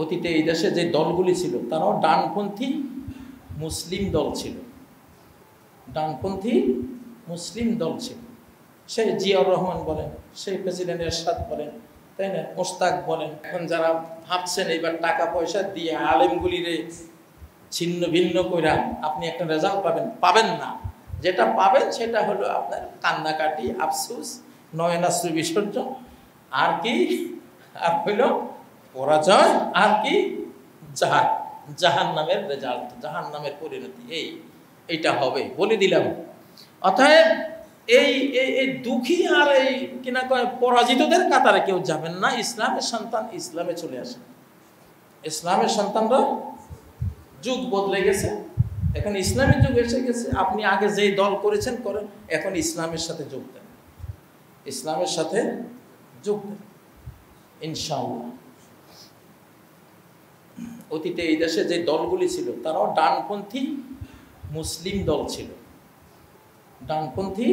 অতীতে এই দেশে যে দলগুলি ছিল তারাও ডানপন্থী মুসলিম দল ছিল, ডানপন্থী মুসলিম দল ছিল। সেই জিয়াউর রহমান বলেন, সেই প্রেসিডেন্ট এরশাদ বলেন, তাই না, মোস্তাক বলেন। এখন যারা ভাবছেন এইবার টাকা পয়সা দিয়ে আলেমগুলিরে ছিন্ন ভিন্ন কইরা আপনি একটা রেজাল্ট পাবেন, পাবেন না। যেটা পাবেন সেটা হলো আপনার কান্নাকাটি, আফসোস, নয়নাশ্রু বিসর্জন, আর কি, আর হইল পরাজয়, আর কি জাহান নামের রেজাল্ট, জাহান নামের পরিণতি। এইটা হবে বলে দিলাম। অতএব এই দুঃখী আর এই কিনা কয় পরাজিতদের কাতারে কেউ যাবেন না। ইসলামের সন্তান ইসলামে চলে আসে। ইসলামের সন্তানরা, যুগ বদলে গেছে, এখন ইসলামের যুগ এসে গেছে। আপনি আগে যেই দল করেছেন করেন, এখন ইসলামের সাথে যোগ দেন, ইসলামের সাথে যোগ দেন ইনশাআল্লাহ। অতীতে এই দেশে যে দলগুলি ছিল তারাও ডানপন্থী মুসলিম দল ছিল, ডানপন্থী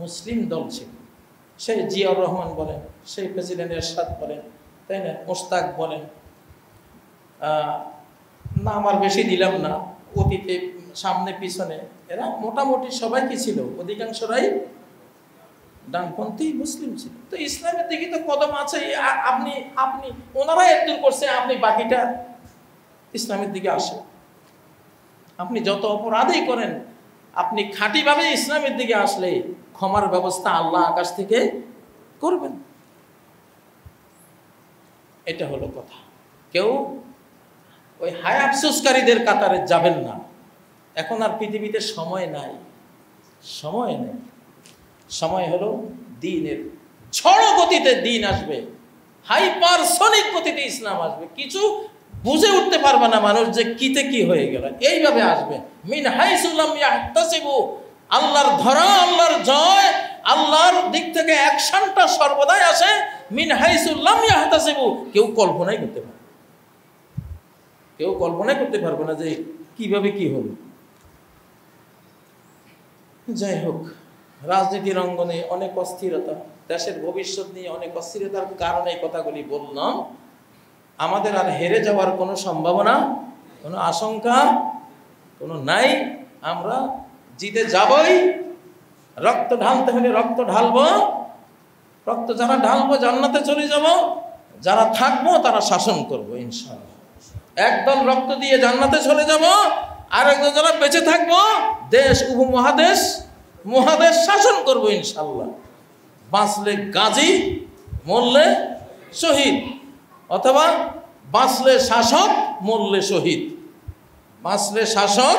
মুসলিম দল ছিল। সেই জিয়াউর রহমান বলেন, সেই প্রেসিডেন্ট এরশাদ বলেন, তাই না, মোস্তাক বলেন, না আমার বেশি দিলাম না, অতীতে সামনে পিছনে এরা মোটামুটি সবাই কি ছিল, অধিকাংশরাই ডানপন্থী মুসলিম ছিল। তো ইসলামের দিকে তো কদম আছে, আপনি আপনি ওনারা একদূর করছে, আপনি বাকিটা ইসলামের দিকে আসে। আপনি যত অপরাধই করেন, আপনি খাঁটিভাবে ইসলামের দিকে আসলে ক্ষমার ব্যবস্থা আল্লাহ আকাশ থেকে করবেন। এটা হলো কথা। কেউ ওই হায় আফসোসকারীদের কাতারে যাবেন না। এখন আর পৃথিবীতে সময় নাই, সময় নেই। সময় হলো দিনের ঝড় গতিতে দিন আসবে, হাইপারসনিক গতিতে ইসলাম আসবে। কিছু বুঝে উঠতে পারবে না মানুষ যে কিতে কি হয়ে গেল, এইভাবে আসবে। মিন হাইসু লাম ইয়াহতাসিবু, আল্লাহর ধরা, আল্লাহর জয়, আল্লাহর দিক থেকে অ্যাকশনটা সর্বদাই আসে মিন হাইসু লাম ইয়াহতাসিবু। কেউ কল্পনাই করতে পারবে, কেউ কল্পনাই করতে পারবে না যে কিভাবে কি হলো। যাই হোক, রাজনীতির অঙ্গনে অনেক অস্থিরতা, দেশের ভবিষ্যৎ নিয়ে অনেক অস্থিরতার কারণে এই কথাগুলি বললাম। আমাদের আর হেরে যাওয়ার কোনো সম্ভাবনা, কোনো আশঙ্কা কোনো নাই। আমরা জিতে যাবই। রক্ত ঢালতে হলে রক্ত ঢালবো, রক্ত যারা ঢালবো জান্নাতে চলে যাব, যারা থাকবো তারা শাসন করবো ইনশাআল্লাহ। একদল রক্ত দিয়ে জান্নাতে চলে যাব, আর একদল যারা বেঁচে থাকবো দেশ উপমহাদেশ মহাদেশ শাসন করবো ইনশাআল্লাহ। বাঁচলে গাজী, মরলে শহীদ, অথবা বাঁচলে শাসক, মরলে শহীদ। বাঁচলে শাসক,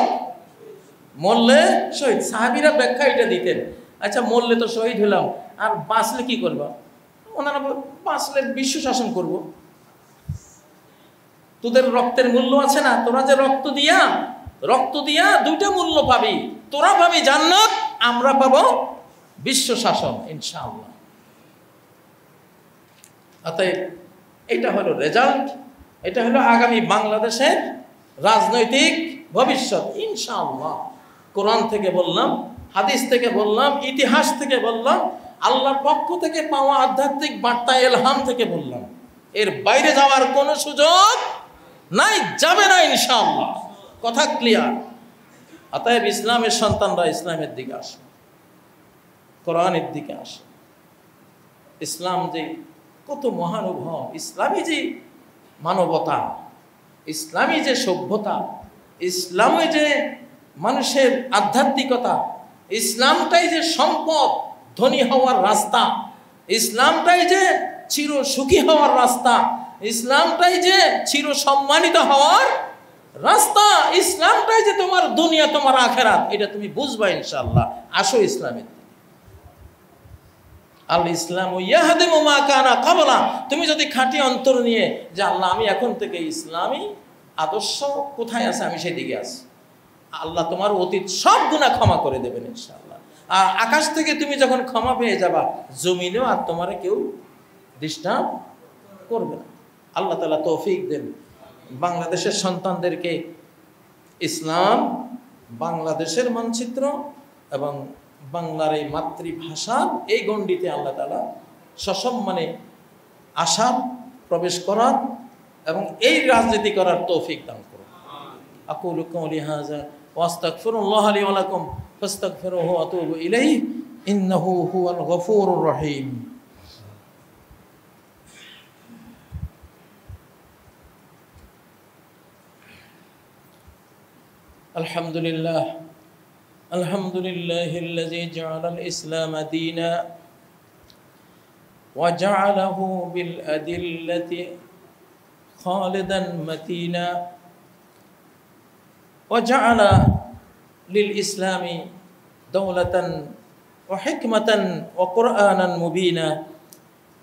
মরলে শহীদ। সাহাবীরা ব্যাখ্যা এটা দিতেন। আচ্ছা, মরলে তো শহীদ হলাম, আর বাঁচলে কি করবা? ওনারা বাঁচলে বিশ্ব শাসন করব। তোদের রক্তের মূল্য আছে না, তোরা যে রক্ত দিয়া দুইটা মূল্য পাবি। তোরা পাবি জান্নাত, আমরা পাবো বিশ্ব শাসন ইনশাআল্লাহ। অতএব এটা হলো রেজাল্ট, এটা হলো আগামী বাংলাদেশের রাজনৈতিক ভবিষ্যৎ ইনশাআল্লাহ। কোরআন থেকে বললাম, হাদিস থেকে বললাম, ইতিহাস থেকে বললাম, আল্লাহর পক্ষ থেকে পাওয়া আধ্যাত্মিক বার্তা এলহাম থেকে বললাম। এর বাইরে যাওয়ার কোনো সুযোগ নাই, যাবে না ইনশাআল্লাহ। কথা ক্লিয়ার। অতএব ইসলামের সন্তানরা ইসলামের দিকে আসে, কোরআনের দিকে আসে। ইসলাম যে কত মহানুভব, ইসলামী যে মানবতা, ইসলামী যে সভ্যতা, ইসলামে যে মানুষের আধ্যাত্মিকতা, ইসলামটাই যে সম্পদ ধনী হওয়ার রাস্তা, ইসলামটাই যে চির সুখী হওয়ার রাস্তা, ইসলামটাই যে চির সম্মানিত হওয়ার রাস্তা, ইসলামটাই যে তোমার দুনিয়া, তোমার আখেরাত। এটা তুমি বুঝবা ইনশাআল্লাহ। আসো ইসলামের। আল ইসলাম ইয়াহদিমু মা কানা ক্বাবলা। তুমি যদি খাঁটি অন্তর নিয়ে যে আল্লাহ আমি এখন থেকে ইসলামী আদর্শ কোথায় আছে আমি সেদিকে আছি, আল্লাহ তোমার অতীত সব গুনাহ ক্ষমা করে দেবেন ইনশাআল্লাহ। আর আকাশ থেকে তুমি যখন ক্ষমা পেয়ে যাবা, জমিনেও আর তোমার কেউ ডিস্টার্ব করবে না। আল্লাহ তাআলা তৌফিক দেন বাংলাদেশের সন্তানদেরকে ইসলাম, বাংলাদেশের মানচিত্র এবং বাংলার এই মাতৃভাষা, এই গণ্ডিতে আল্লাহ তাআলা সসম্মানে আসার, প্রবেশ করার এবং এই রাজনীতি করার তৌফিক দান করুন। আকুলু কওলি হাযা ওয়া আস্তাগফিরুল্লাহ লি ওয়া লাকুম ফাস্তাগফিরুহু ওয়া আতুবু ইলাইহি ইন্নাহু হুয়াল গফুরুর রহিম। আলহামদুলিল্লাহ আলহামদুলিল্লাহিল্লাযী জাআলাল ইসলামা দীনা ওয়া জাআলাহু বিল আদিল্লাতি খালিদান মাতিনা ওয়া জাআলা লিল ইসলামি দাওলাতান ওয়া হিকমাতান ওয়া কুরআনান মুবিনা।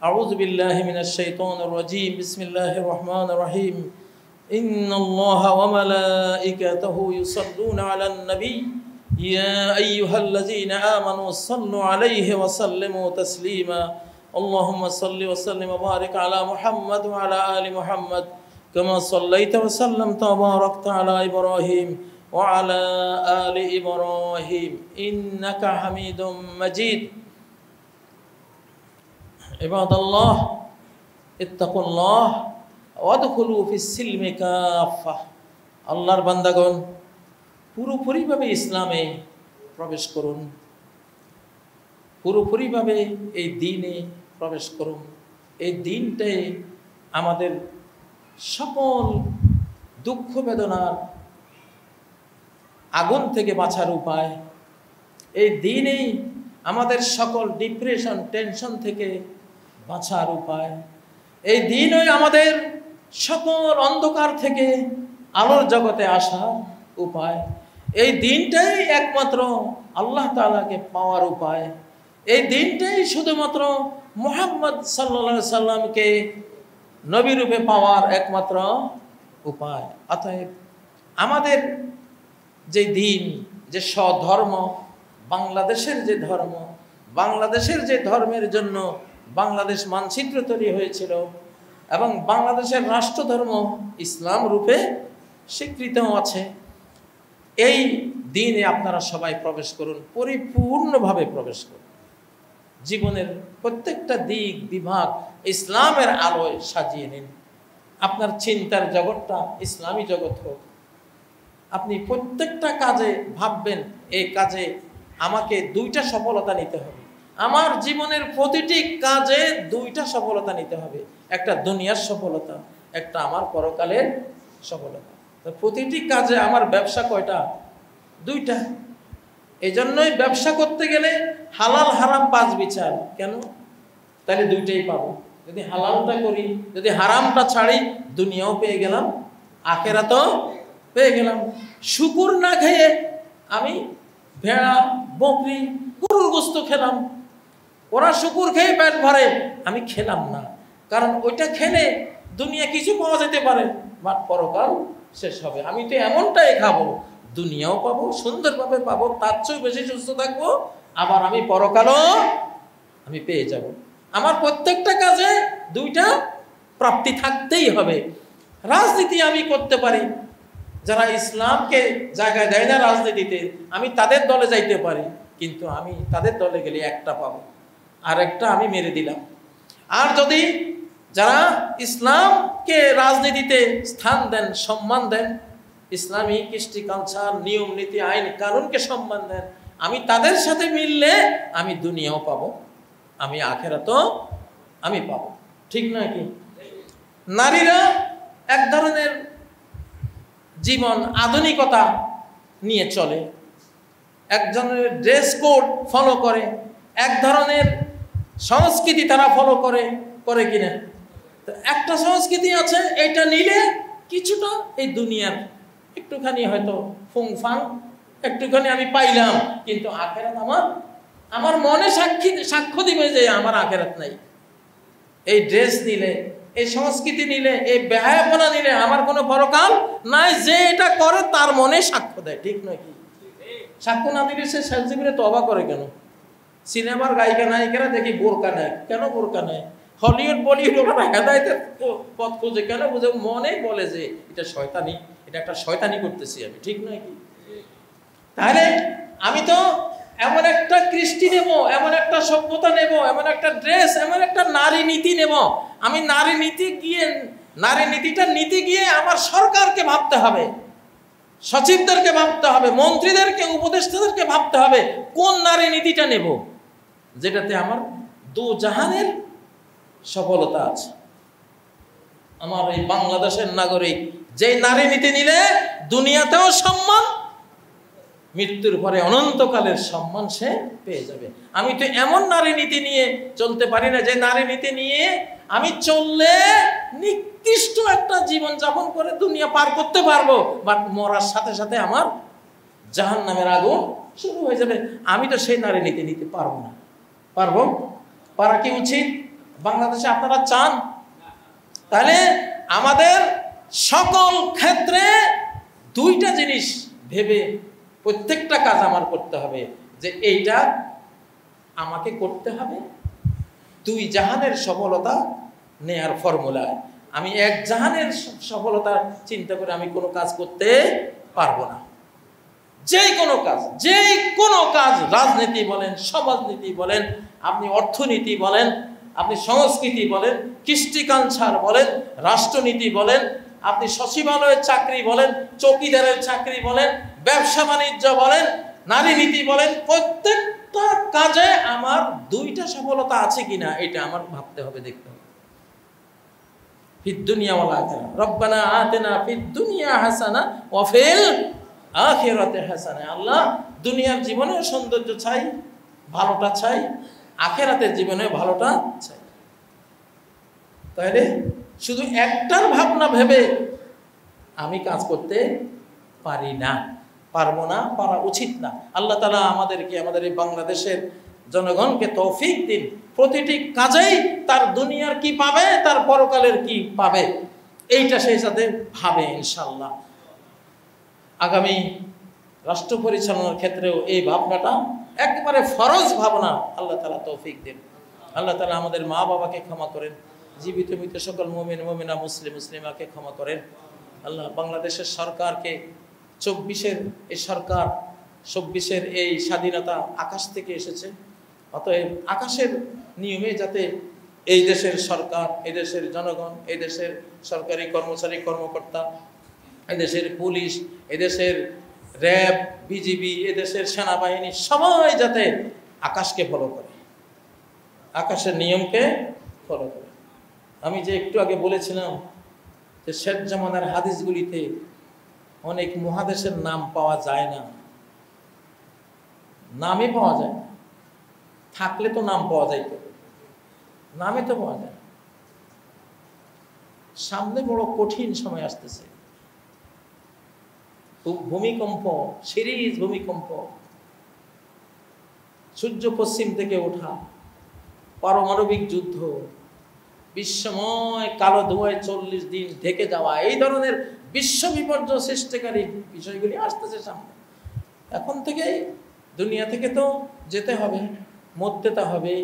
আউযু বিল্লাহি মিনাশ শাইতানির রাজীম। বিসমিল্লাহির রহমানির রহিম। ইন্নাল্লাহা ওয়া মালাইকাতাহু ইউসাল্লুনা আলান নবী ইয়া আইয়ুহাল্লাযীনা আমানু সাল্লু আলাইহি ওয়া সাল্লিমু তাসলিমা। আল্লাহুম্মা সাল্লি ওয়া সাল্লিম ওয়া বারিক আলা মুহাম্মাদ ওয়া আলা আলি মুহাম্মাদ কামা সাল্লাইতা ওয়া সাল্লামতা ওয়া বারাকতা আলা ইব্রাহিম ওয়া আলা আলি ইব্রাহিম ইন্নাকা হামিদুম মাজিদ। ইবাদাল্লাহ ইত্তাকুল্লাহ ওয়াদখুলু ফিস সিলমি কাফা। আল্লাহর বান্দাগণ, পুরোপুরিভাবে ইসলামে প্রবেশ করুন, পুরোপুরিভাবে এই দ্বীনে প্রবেশ করুন। এই দ্বীনটাই আমাদের সকল দুঃখ বেদনার আগুন থেকে বাঁচার উপায়। এই দ্বীনেই আমাদের সকল ডিপ্রেশন টেনশন থেকে বাঁচার উপায়। এই দ্বীনই আমাদের সকল অন্ধকার থেকে আলোর জগতে আসার উপায়। এই দিনটাই একমাত্র আল্লাহ তাআলাকে পাওয়ার উপায়। এই দিনটাই শুধুমাত্র মুহাম্মদ সাল্লাল্লাহু আলাইহি সাল্লামকে নবী রূপে পাওয়ার একমাত্র উপায়। অতএব আমাদের যে দিন, যে স্বধর্ম, বাংলাদেশের যে ধর্ম, বাংলাদেশের যে ধর্মের জন্য বাংলাদেশ মানচিত্র তৈরি হয়েছিল এবং বাংলাদেশের রাষ্ট্রধর্ম ইসলাম রূপে স্বীকৃতও আছে, এই দিনে আপনারা সবাই প্রবেশ করুন, পরিপূর্ণভাবে প্রবেশ করুন। জীবনের প্রত্যেকটা দিক বিভাগ ইসলামের আলোয় সাজিয়ে নিন। আপনার চিন্তার জগৎটা ইসলামী জগৎ হোক। আপনি প্রত্যেকটা কাজে ভাববেন, এই কাজে আমাকে দুইটা সফলতা নিতে হবে। আমার জীবনের প্রতিটি কাজে দুইটা সফলতা নিতে হবে, একটা দুনিয়ার সফলতা, একটা আমার পরকালের সফলতা। প্রতিটি কাজে আমার ব্যবসা কয়টা? দুইটা। এই জন্যই ব্যবসা করতে গেলে হালাল হারাম পাঁচ বিচার। কেন? তাহলে দুইটাই পাবো। যদি হালালটা করি, যদি হারামটা ছাড়ি, দুনিয়াও পেয়ে গেলাম, আখিরাতও পেয়ে গেলাম। শুকুর না খেয়ে আমি ভেড়া, বকরি, গরুর গোশত খেলাম, ওরা শুকুর খেয়ে পেট ভরে, আমি খেলাম না। কারণ ওইটা খেলে দুনিয়া কিছু পাওয়া যেতে পারে, বাট পরকাল শেষ হবে। আমি তো এমনটাই খাবো, দুনিয়াও পাবো, সুন্দরভাবে পাবো, তার চেয়েও বেশি সুস্থ থাকবো, আবার আমি পরকালও আমি পেয়ে যাব। আমার প্রত্যেকটা কাজে দুইটা প্রাপ্তি থাকতেই হবে। রাজনীতি আমি করতে পারি, যারা ইসলামকে জায়গায় দেয় না রাজনীতিতে, আমি তাদের দলে যাইতে পারি, কিন্তু আমি তাদের দলে গেলে একটা পাবো, আর একটা আমি মেরে দিলাম। আর যদি যারা ইসলামকে রাজনীতিতে স্থান দেন, সম্মান দেন, ইসলামী কৃষ্টি কালচার, নিয়ম নীতি, আইন কানুনকে সম্মান দেন, আমি তাদের সাথে মিললে আমি দুনিয়াও পাবো, আমি আখিরাতও আমি পাবো। ঠিক নয় কি? নারীরা এক ধরনের জীবন আধুনিকতা নিয়ে চলে, এক ধরনের ড্রেস কোড ফলো করে, এক ধরনের সংস্কৃতি তারা ফলো করে, করে কিনা? তো একটা সংস্কৃতি আছে, এটা নিলে কিছুটা এই দুনিয়ার একটুখানি হয়তো ফুংফাং একটুখানি আমি পাইলাম, কিন্তু আখেরাত আমার মনে সাক্ষ্য দিবে যে আমার আখেরাত নাই। এই ড্রেস নিলে, এই সংস্কৃতি নিলে, এই বেহায়াপনা নিলে আমার কোনো পরকাল নাই। যে এটা করে তার মনে সাক্ষ্য দেয়। ঠিক নয় কি? সাক্ষ্য না দিলে সে সেলজিবিরে তওবা করে কেন? সিনেমার গায়িকা নায়িকারা দেখি বোরকা নেয়, কেন বোরকা নেয়? হলিউড বলিউড ওরা হেদায়েতের পথ খুঁজে কেন? বুঝে মনে বলে যে এটা শয়তানি, এটা একটা শয়তানি করতেছি আমি। ঠিক নয় কি? তাহলে আমি তো এমন একটা কৃষ্টি নেব, এমন একটা সভ্যতা নেব, এমন একটা ড্রেস, এমন একটা নারী নীতি নেব। আমি নারী নীতি গিয়ে নারী নীতিটা নিতে গিয়ে আমার সরকারকে ভাবতে হবে, সচিবদেরকে ভাবতে হবে, মন্ত্রীদেরকে, উপদেষ্টাদেরকে ভাবতে হবে কোন নারী নীতিটা নেব যেটাতে আমার দু জাহানের সফলতা আছে। আমার এই বাংলাদেশের নাগরিক যে নারী নীতি নিলে দুনিয়াতেও সম্মান, মৃত্যুর পরে অনন্তকালের সম্মান সে পেয়ে যাবে। আমি তো এমন নারী নীতি নিয়ে চলতে পারি না যে নারী নীতি নিয়ে আমি চললে নিকৃষ্ট একটা জীবন যাপন করে দুনিয়া পার করতে পারবো, বাট মরার সাথে সাথে আমার জাহান্নামের আগুন শুরু হয়ে যাবে। আমি তো সেই নারী নীতি নিতে পারবো না। পারবো? পারা কি উচিত? বাংলাদেশে আপনারা চান? তাহলে আমাদের সকল ক্ষেত্রে দুইটা জিনিস ভেবে প্রত্যেকটা কাজ আমার করতে হবে, যে এইটা আমাকে করতে হবে দুই জাহানের সফলতা নেয়ার ফর্মুলায়। আমি এক জাহানের সফলতা চিন্তা করে আমি কোনো কাজ করতে পারবো না। যে কোনো কাজ, রাজনীতি বলেন, সমাজনীতি বলেন, আপনি অর্থনীতি বলেন, আপনি সংস্কৃতি বলেন, কৃষ্টি কালচার বলেন, রাষ্ট্রনীতি বলেন, আপনি সচিবালয়ের চাকরি বলেন, চৌকিদারের চাকরি বলেন, ব্যবসা বাণিজ্য বলেন, নারী নীতি বলেন, প্রত্যেকটা কাজে আমার দুইটা সফলতা আছে কিনা এটা আমার ভাবতে হবে, দেখতে হবে। ফিদ দুনিয়া ওয়াল আখিরা, রব্বানা আতিনা ফিদ দুনিয়া হাসানা ওয়া ফিল আখিরাতি হাসানা। আল্লাহ দুনিয়ার জীবনে সৌন্দর্য চাই, ভালোটা চাই, আখিরাতের জীবনে ভালোটা চাই। তাহলে শুধু একটার ভাবনা ভেবে আমি কাজ করতে পারি না, পারবো না, পারা উচিত না। আল্লাহ তাআলা আমাদেরকে, আমাদের এই বাংলাদেশের জনগণকে তৌফিক দিন, প্রতিটি কাজেই তার দুনিয়ার কি পাবে, তার পরকালের কি পাবে, এইটা সেই সাথে ভাবে ইনশাআল্লাহ। আগামী রাষ্ট্র পরিচালনার ক্ষেত্রেও এই ভাবনাটা একবারে ফরজ ভাবনা আল্লাহ তাআলা তৌফিক দেন। আল্লাহ তাআলা আমাদের মা বাবাকে ক্ষমা করেন, জীবিত মৃত সকল মুমিন মুমিনা মুসলিম মুসলিমাকে ক্ষমা করেন। আল্লাহ বাংলাদেশের সরকারকে, 24-এর এই সরকার, 24-এর এই স্বাধীনতা আকাশ থেকে এসেছে, অতএব আকাশের নিয়মে যাতে এই দেশের সরকার, এই দেশের জনগণ, এই দেশের সরকারি কর্মচারী কর্মকর্তা, এদেশের পুলিশ, এদেশের র্যাব, বিজিবি, এদেশের সেনাবাহিনী সবাই যাতে আকাশকে ফলো করে, আকাশের নিয়মকে ফলো করে। আমি যে একটু আগে বলেছিলাম যে শেষ জামানার হাদিসগুলিতে অনেক মহাদেশের নাম পাওয়া যায় না, নামে পাওয়া যায়, থাকলে তো নাম পাওয়া যাইত, নামে তো পাওয়া যায়। সামনে বড় কঠিন সময় আসতেছে, ভূমিকম্প, সিরিজ ভূমিকম্প, সূর্য পশ্চিম থেকে ওঠা, পারমাণবিক যুদ্ধ, বিশ্বময় কালো ধোঁয়ায় 40 দিন ঢেকে যাওয়া, এই ধরনের বিশ্ব বিপর্যয় সৃষ্টিকারী বিষয়গুলি আসতেছে সামনে। এখন থেকে দুনিয়া থেকে তো যেতে হবে, মরতে তো হবে।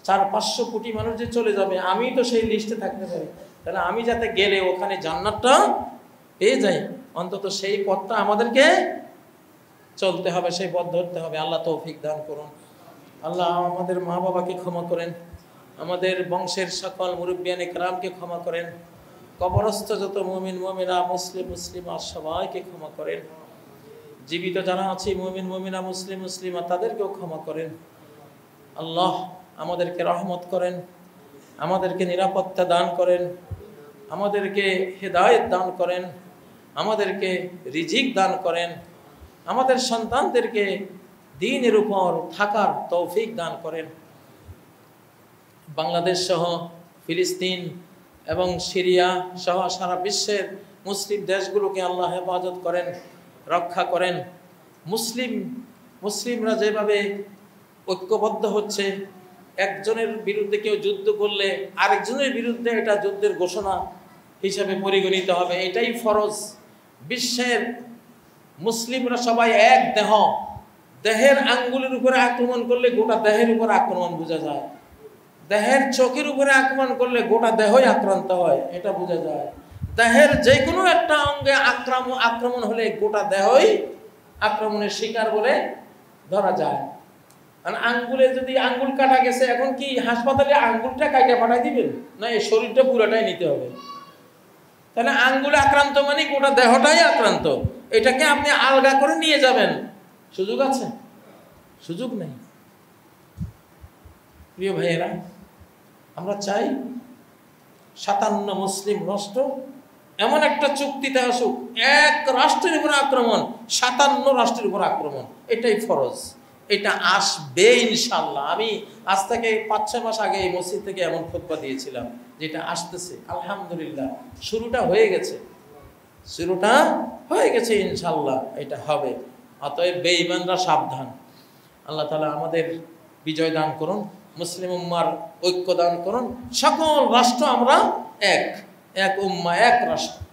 400-500 কোটি মানুষ যে চলে যাবে, আমি তো সেই লিস্টে থাকতে পারি, তাহলে আমি যাতে গেলে ওখানে জান্নাতটা পেয়ে যাই, অন্তত সেই পথটা আমাদেরকে চলতে হবে, সেই পথ ধরতে হবে। আল্লাহ তৌফিক দান করুন। আল্লাহ আমাদের মা বাবাকে ক্ষমা করেন, আমাদের বংশের সকল মুরব্বিয়ানে কেরামকে ক্ষমা করেন, কবরস্থ যত মুমিন মুমিনা মুসলিম মুসলিমা সবাইকে ক্ষমা করেন, জীবিত যারা আছে মুমিন মুমিনা মুসলিম মুসলিমা তাদেরকেও ক্ষমা করেন। আল্লাহ আমাদেরকে রহমত করেন, আমাদেরকে নিরাপত্তা দান করেন, আমাদেরকে হেদায়েত দান করেন, আমাদেরকে রিজিক দান করেন, আমাদের সন্তানদেরকে দ্বীনের উপর থাকার তৌফিক দান করেন। বাংলাদেশ সহ ফিলিস্তিন এবং সিরিয়া সহ সারা বিশ্বের মুসলিম দেশগুলোকে আল্লাহ হেফাজত করেন, রক্ষা করেন। মুসলিমরা যেভাবে ঐক্যবদ্ধ হচ্ছে, একজনের বিরুদ্ধে কেউ যুদ্ধ করলে আরেকজনের বিরুদ্ধে এটা যুদ্ধের ঘোষণা হিসাবে পরিগণিত হবে, এটাই ফরজ। বিশ্বের মুসলিমরা সবাই এক দেহ, দেহের আঙ্গুলের উপরে আক্রমণ করলে গোটা দেহের উপর আক্রমণ বোঝা যায়, দেহের চোখের উপরে আক্রমণ করলে গোটা দেহই আক্রান্ত হয়, এটা বোঝা যায়। দেহের যে কোনো একটা অঙ্গে আক্রমণ হলে গোটা দেহই আক্রমণের শিকার বলে ধরা যায়। আর আঙ্গুলে যদি আঙ্গুল কাটা গেছে, এখন কি হাসপাতালে আঙ্গুলটা কাটা পাঠাই দিবেন, না এই শরীরটা পুরোটাই নিতে হবে? তাহলে আঙ্গুলে আক্রান্ত মানে গোটা দেহটাই আক্রান্ত। এটাকে আপনি আলগা করে নিয়ে যাবেন, সুযোগ আছে? সুযোগ নেই। প্রিয় ভাইয়েরা, আমরা চাই 57 মুসলিম রাষ্ট্র এমন একটা চুক্তিতে আসুক, এক রাষ্ট্রের উপর আক্রমণ, 57 রাষ্ট্রের উপর আক্রমণ, এটাই ফরজ। এটা আসবে ইনশাল্লাহ। আমি আজ থেকে 5-6 মাস আগে এই মসজিদ থেকে এমন খুতবা দিয়েছিলাম, যেটা আসতেছে আলহামদুলিল্লাহ, শুরুটা হয়ে গেছে, শুরুটা হয়ে গেছে, ইনশাল্লাহ এটা হবে। অতএব বেঈমানরা সাবধান। আল্লাহ তাআলা আমাদের বিজয় দান করুন, মুসলিম উম্মার ঐক্য দান করুন। সকল রাষ্ট্র আমরা এক, এক উম্মা, এক রাষ্ট্র।